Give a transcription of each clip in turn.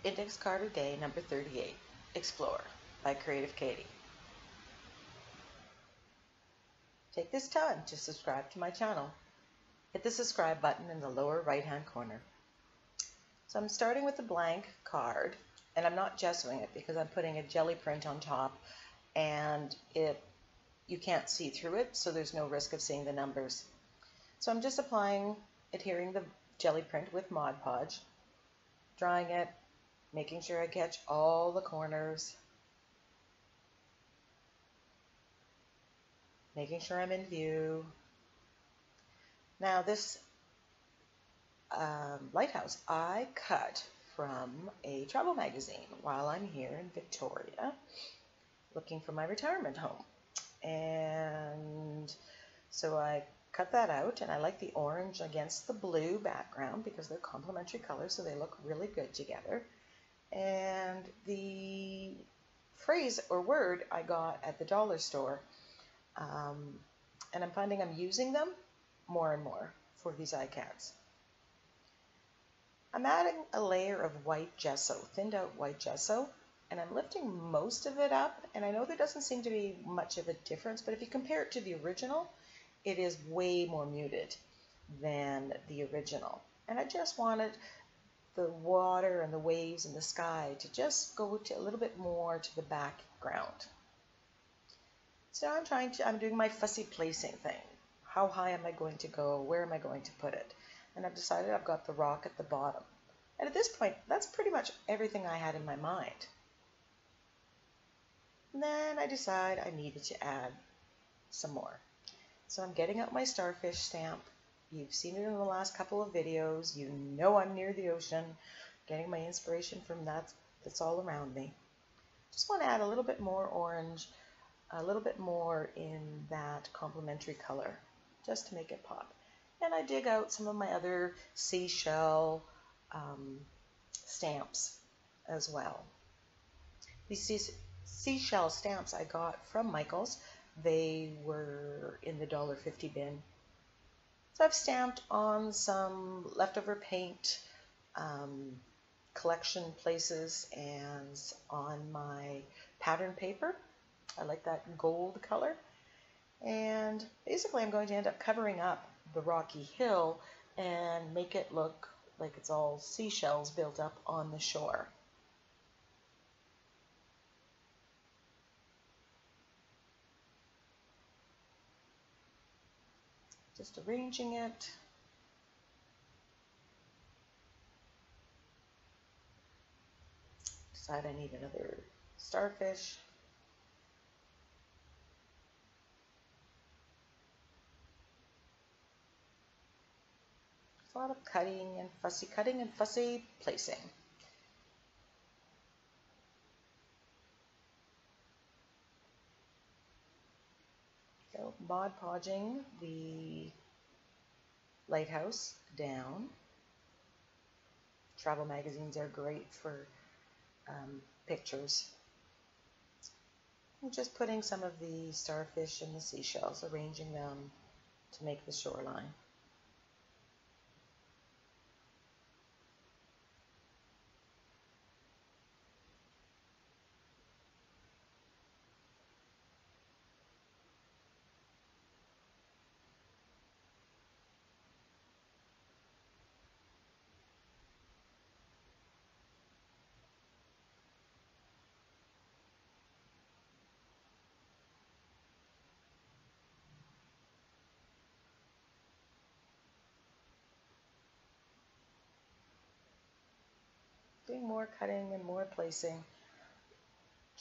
Index card of day number 38, Explore by Creative Katie. Take this time to subscribe to my channel. Hit the subscribe button in the lower right hand corner. So I'm starting with a blank card, and I'm not gessoing it because I'm putting a jelly print on top, and you can't see through it, so there's no risk of seeing the numbers. So I'm just adhering the jelly print with Mod Podge, drawing it, making sure I catch all the corners, making sure I'm in view. Now this lighthouse I cut from a travel magazine while I'm here in Victoria looking for my retirement home. And so I cut that out, and I like the orange against the blue background because they're complementary colors, so they look really good together. And the phrase or word I got at the dollar store, and I'm finding I'm using them more and more for these ICADs. I'm adding a layer of white gesso, thinned out white gesso, and I'm lifting most of it up, and I know there doesn't seem to be much of a difference, but if you compare it to the original, it is way more muted than the original. And I just wanted the water and the waves and the sky to just go to a little bit more to the background. So I'm doing my fussy placing thing. How high am I going to go? Where am I going to put it? And I've decided I've got the rock at the bottom. And at this point, that's pretty much everything I had in my mind. And then I decide I needed to add some more. So I'm getting out my starfish stamp. You've seen it in the last couple of videos. You know I'm near the ocean, getting my inspiration from that's all around me. Just want to add a little bit more orange, a little bit more in that complementary color, just to make it pop. And I dig out some of my other seashell stamps as well. These seashell stamps I got from Michael's. They were in the $1.50 bin. So I've stamped on some leftover paint collection places and on my pattern paper. I like that gold color. And basically I'm going to end up covering up the rocky hill and make it look like it's all seashells built up on the shore. Just arranging it. Decide I need another starfish. A lot of cutting and fussy placing. So Mod Podging the lighthouse down. Travel magazines are great for pictures. I'm just putting some of the starfish and the seashells, arranging them to make the shoreline. Doing more cutting and more placing.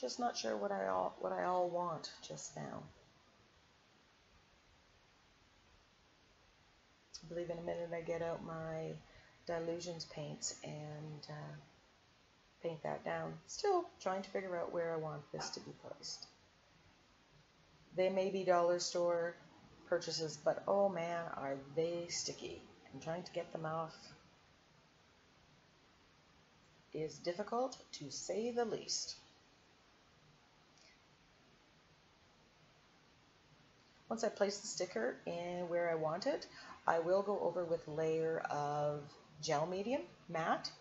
Just not sure what I all want just now. I believe in a minute I get out my Dilutions paints and paint that down. Still trying to figure out where I want this to be placed. They may be dollar store purchases, but oh man, are they sticky. I'm trying to get them off is difficult, to say the least. Once I place the sticker in where I want it, I will go over with a layer of gel medium, matte,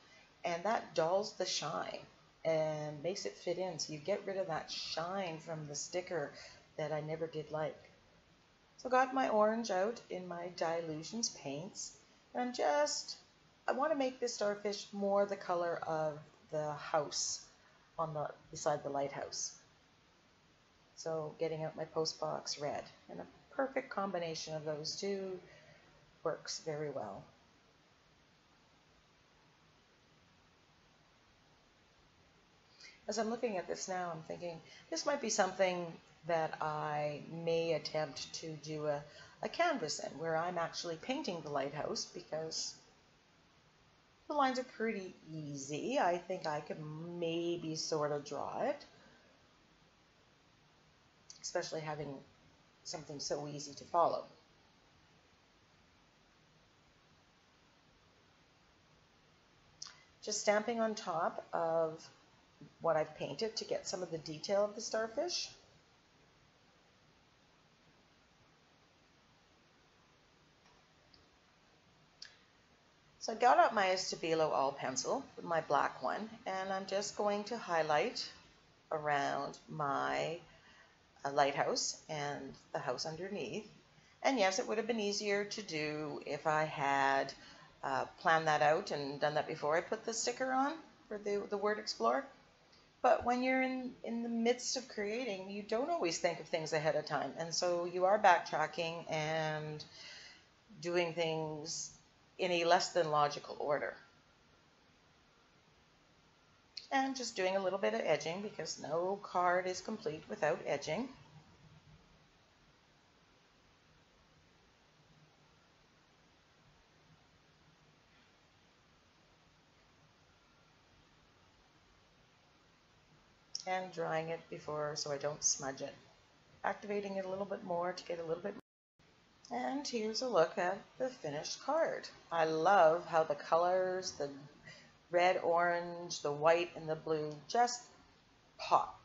and that dulls the shine and makes it fit in. So you get rid of that shine from the sticker that I never did like. So got my orange out in my Dilutions paints, and I want to make this starfish more the color of the house on the beside the lighthouse. So getting out my postbox red, and a perfect combination of those two works very well. As I'm looking at this now, I'm thinking this might be something that I may attempt to do a canvas in, where I'm actually painting the lighthouse, because the lines are pretty easy. I think I could maybe sort of draw it, especially having something so easy to follow. Just stamping on top of what I've painted to get some of the detail of the starfish. So I got out my Stabilo all pencil, my black one, and I'm just going to highlight around my lighthouse and the house underneath. And yes, it would have been easier to do if I had planned that out and done that before I put the sticker on for the word Explore. But when you're in the midst of creating, you don't always think of things ahead of time. And so you are backtracking and doing things in a less than logical order. And just doing a little bit of edging, because no card is complete without edging. And drying it before so I don't smudge it. Activating it a little bit more to get a little bit more. And here's a look at the finished card. I love how the colors, the red, orange, the white, and the blue just pop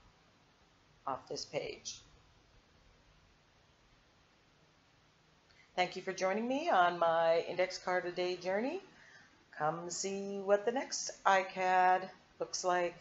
off this page. Thank you for joining me on my index card a day journey. Come see what the next ICAD looks like.